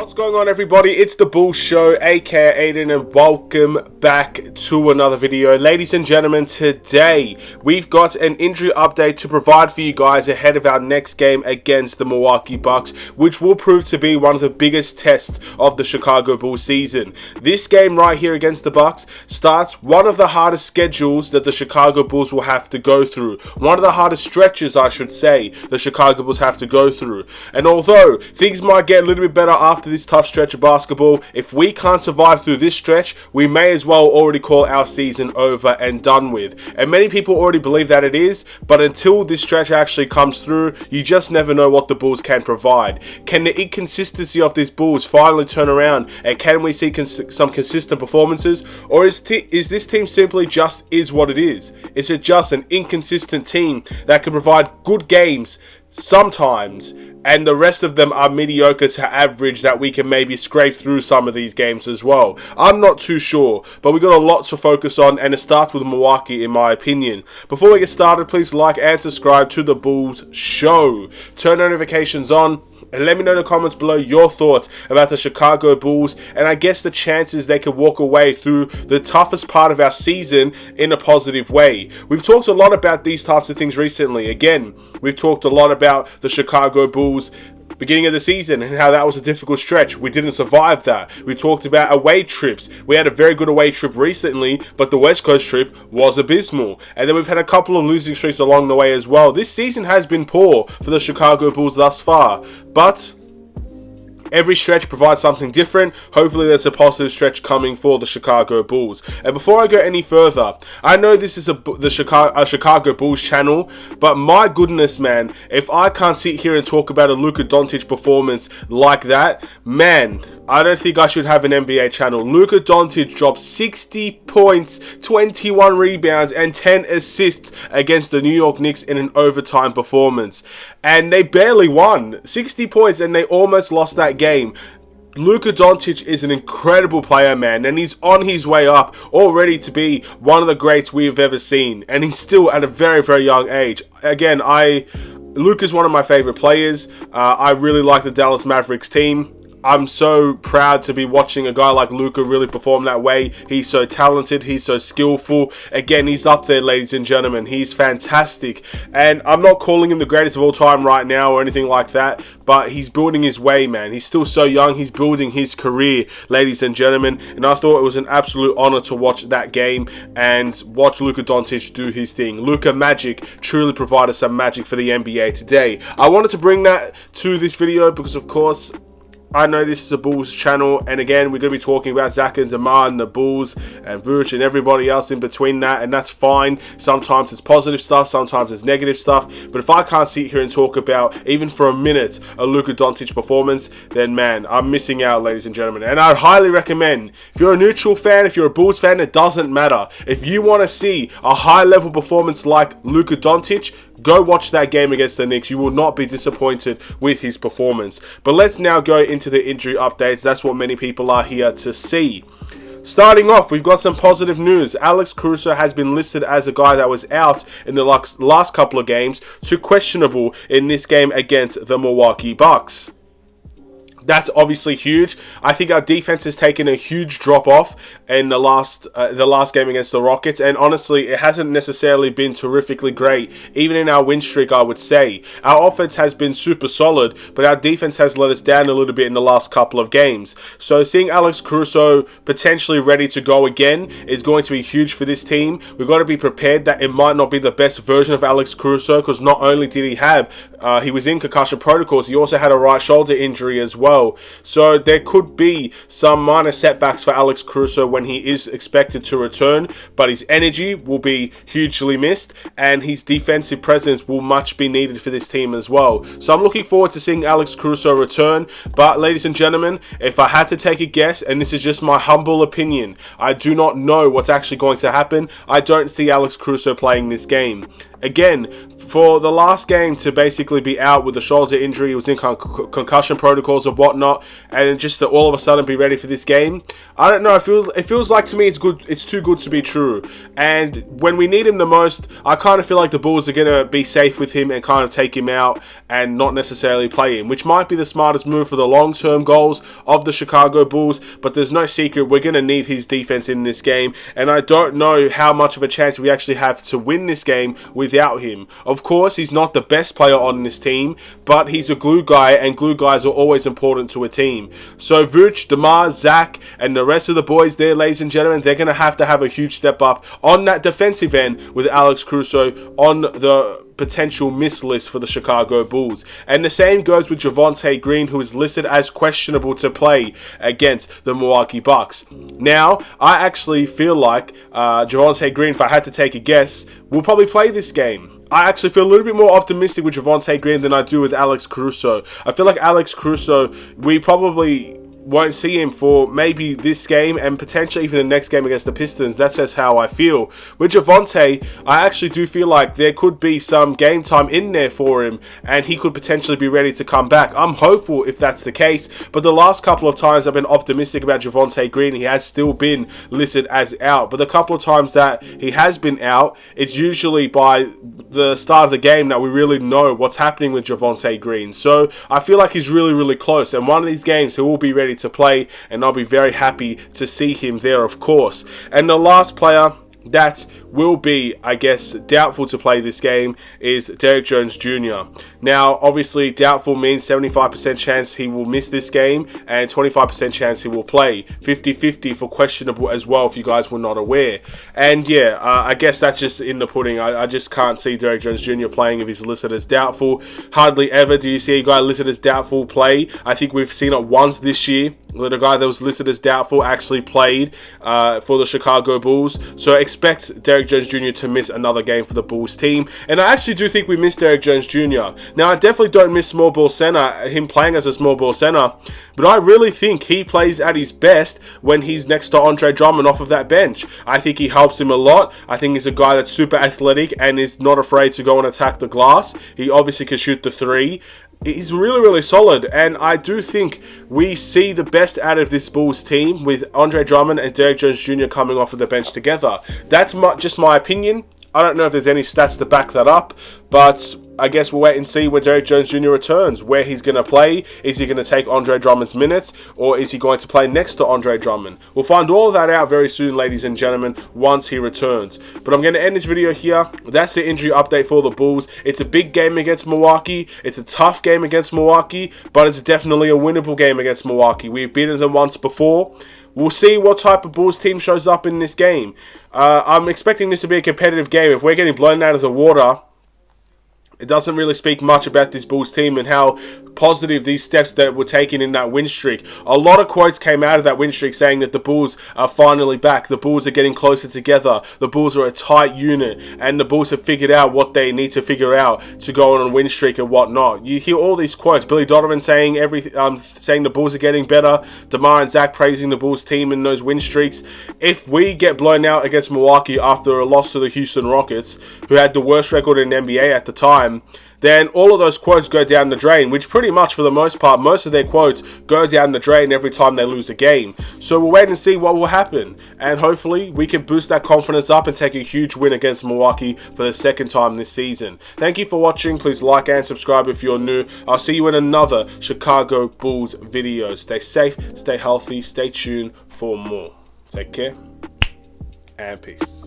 What's going on, everybody? It's the Bulls Show, aka Aiden, and welcome back to another video. Ladies and gentlemen, today we've got an injury update to provide for you guys ahead of our next game against the Milwaukee Bucks, which will prove to be one of the biggest tests of the Chicago Bulls season. This game right here against the Bucks starts one of the hardest schedules that the Chicago Bulls will have to go through. One of the hardest stretches, I should say, the Chicago Bulls have to go through. And although things might get a little bit better after this tough stretch of basketball, if we can't survive through this stretch, we may as well already call our season over and done with. And many people already believe that it is, but until this stretch actually comes through, you just never know what the Bulls can provide. Can the inconsistency of these Bulls finally turn around, and can we see some consistent performances, or is this team simply just is what it is? Is it just an inconsistent team that can provide good games sometimes, and the rest of them are mediocre to average, that we can maybe scrape through some of these games as well? I'm not too sure, but we got a lot to focus on, and it starts with Milwaukee in my opinion. Before we get started, please like and subscribe to the Bulls Show. Turn notifications on, and let me know in the comments below your thoughts about the Chicago Bulls, and I guess the chances they could walk away through the toughest part of our season in a positive way. We've talked a lot about these types of things recently. Again, we've talked a lot about the Chicago Bulls beginning of the season and how that was a difficult stretch. We didn't survive that. We talked about away trips. We had a very good away trip recently, but the West Coast trip was abysmal. And then we've had a couple of losing streaks along the way as well. This season has been poor for the Chicago Bulls thus far, but every stretch provides something different. Hopefully there's a positive stretch coming for the Chicago Bulls. And before I go any further, I know this is a Chicago Bulls channel, but my goodness, man, if I can't sit here and talk about a Luka Doncic performance like that, man, I don't think I should have an NBA channel. Luka Doncic dropped 60 points, 21 rebounds, and 10 assists against the New York Knicks in an overtime performance. And they barely won. 60 points, and they almost lost that game. Luka Doncic is an incredible player, man, and he's on his way up, already to be one of the greats we've ever seen. And he's still at a very, very young age. Again, Luka's one of my favorite players. I really like the Dallas Mavericks team. I'm so proud to be watching a guy like Luka really perform that way. He's so talented. He's so skillful. Again, he's up there, ladies and gentlemen. He's fantastic. And I'm not calling him the greatest of all time right now or anything like that, but he's building his way, man. He's still so young. He's building his career, ladies and gentlemen. And I thought it was an absolute honor to watch that game and watch Luka Doncic do his thing. Luka Magic truly provided some magic for the NBA today. I wanted to bring that to this video because, of course, I know this is a Bulls channel, and again, we're going to be talking about Zach and DeMar and the Bulls and Vooch and everybody else in between that, and that's fine. Sometimes it's positive stuff, sometimes it's negative stuff, but if I can't sit here and talk about, even for a minute, a Luka Doncic performance, then man, I'm missing out, ladies and gentlemen. And I highly recommend, if you're a neutral fan, if you're a Bulls fan, it doesn't matter. If you want to see a high-level performance like Luka Doncic, go watch that game against the Knicks. You will not be disappointed with his performance. But let's now go into the injury updates. That's what many people are here to see. Starting off, we've got some positive news. Alex Caruso has been listed as a guy that was out in the last couple of games to questionable in this game against the Milwaukee Bucks. That's obviously huge. I think our defense has taken a huge drop off in the last game against the Rockets, and honestly, it hasn't necessarily been terrifically great. Even in our win streak, I would say our offense has been super solid, but our defense has let us down a little bit in the last couple of games. So seeing Alex Caruso potentially ready to go again is going to be huge for this team. We've got to be prepared that it might not be the best version of Alex Caruso, because not only did he was in concussion protocols, he also had a right shoulder injury as well. So there could be some minor setbacks for Alex Caruso when he is expected to return, but his energy will be hugely missed, and his defensive presence will much be needed for this team as well. So I'm looking forward to seeing Alex Caruso return. But ladies and gentlemen, if I had to take a guess, and this is just my humble opinion, I do not know what's actually going to happen. I don't see Alex Caruso playing this game. Again, for the last game to basically be out with a shoulder injury, he was in concussion protocols of whatnot, and just to all of a sudden be ready for this game. I don't know. It feels like to me it's good. It's too good to be true. And when we need him the most, I kind of feel like the Bulls are gonna be safe with him and kind of take him out and not necessarily play him, which might be the smartest move for the long-term goals of the Chicago Bulls. But there's no secret we're gonna need his defense in this game, and I don't know how much of a chance we actually have to win this game without him. Of course, he's not the best player on this team, but he's a glue guy, and glue guys are always important to a team. So Vooch, DeMar, Zach, and the rest of the boys there, ladies and gentlemen, they're going to have a huge step up on that defensive end with Alex Caruso on the potential miss list for the Chicago Bulls. And the same goes with Javonte Green, who is listed as questionable to play against the Milwaukee Bucks. Now, I actually feel like Javonte Green, if I had to take a guess, will probably play this game. I actually feel a little bit more optimistic with Javonte Green than I do with Alex Caruso. I feel like Alex Caruso, we probably won't see him for maybe this game and potentially even the next game against the Pistons. That's just how I feel. With Javonte, I actually do feel like there could be some game time in there for him and he could potentially be ready to come back. I'm hopeful if that's the case, but the last couple of times I've been optimistic about Javonte Green, he has still been listed as out. But the couple of times that he has been out, it's usually by the start of the game that we really know what's happening with Javonte Green. So I feel like he's really, really close, and one of these games he will be ready to play, and I'll be very happy to see him there, of course. And the last player that will be, I guess, doubtful to play this game is Derrick Jones Jr. Now, obviously, doubtful means 75% chance he will miss this game and 25% chance he will play. 50-50 for questionable as well, if you guys were not aware. And yeah, I guess that's just in the pudding. I just can't see Derrick Jones Jr. playing if he's listed as doubtful. Hardly ever do you see a guy listed as doubtful play. I think we've seen it once this year, where the guy that was listed as doubtful actually played for the Chicago Bulls. So expect Derrick Jones Jr. to miss another game for the Bulls team. And I actually do think we miss Derrick Jones Jr. Now, I definitely don't miss small ball center, him playing as a small ball center, but I really think he plays at his best when he's next to Andre Drummond off of that bench. I think he helps him a lot. I think he's a guy that's super athletic and is not afraid to go and attack the glass. He obviously can shoot the three. He's really, really solid, and I do think we see the best out of this Bulls team with Andre Drummond and Derrick Jones Jr. coming off of the bench together. That's just my opinion. I don't know if there's any stats to back that up, but I guess we'll wait and see when Derrick Jones Jr. returns, where he's going to play. Is he going to take Andre Drummond's minutes, or is he going to play next to Andre Drummond? We'll find all of that out very soon, ladies and gentlemen, once he returns. But I'm going to end this video here. That's the injury update for the Bulls. It's a big game against Milwaukee. It's a tough game against Milwaukee, but it's definitely a winnable game against Milwaukee. We've beaten them once before. We'll see what type of Bulls team shows up in this game. I'm expecting this to be a competitive game. If we're getting blown out of the water, it doesn't really speak much about this Bulls team and how positive these steps that were taken in that win streak. A lot of quotes came out of that win streak saying that the Bulls are finally back. The Bulls are getting closer together. The Bulls are a tight unit, and the Bulls have figured out what they need to figure out to go on a win streak and whatnot. You hear all these quotes. Billy Donovan saying saying the Bulls are getting better. DeMar and Zach praising the Bulls team in those win streaks. If we get blown out against Milwaukee after a loss to the Houston Rockets, who had the worst record in the NBA at the time, then all of those quotes go down the drain, which pretty much for the most part, most of their quotes go down the drain every time they lose a game. So we'll wait and see what will happen. And hopefully we can boost that confidence up and take a huge win against Milwaukee for the second time this season. Thank you for watching. Please like and subscribe if you're new. I'll see you in another Chicago Bulls video. Stay safe, stay healthy, stay tuned for more. Take care and peace.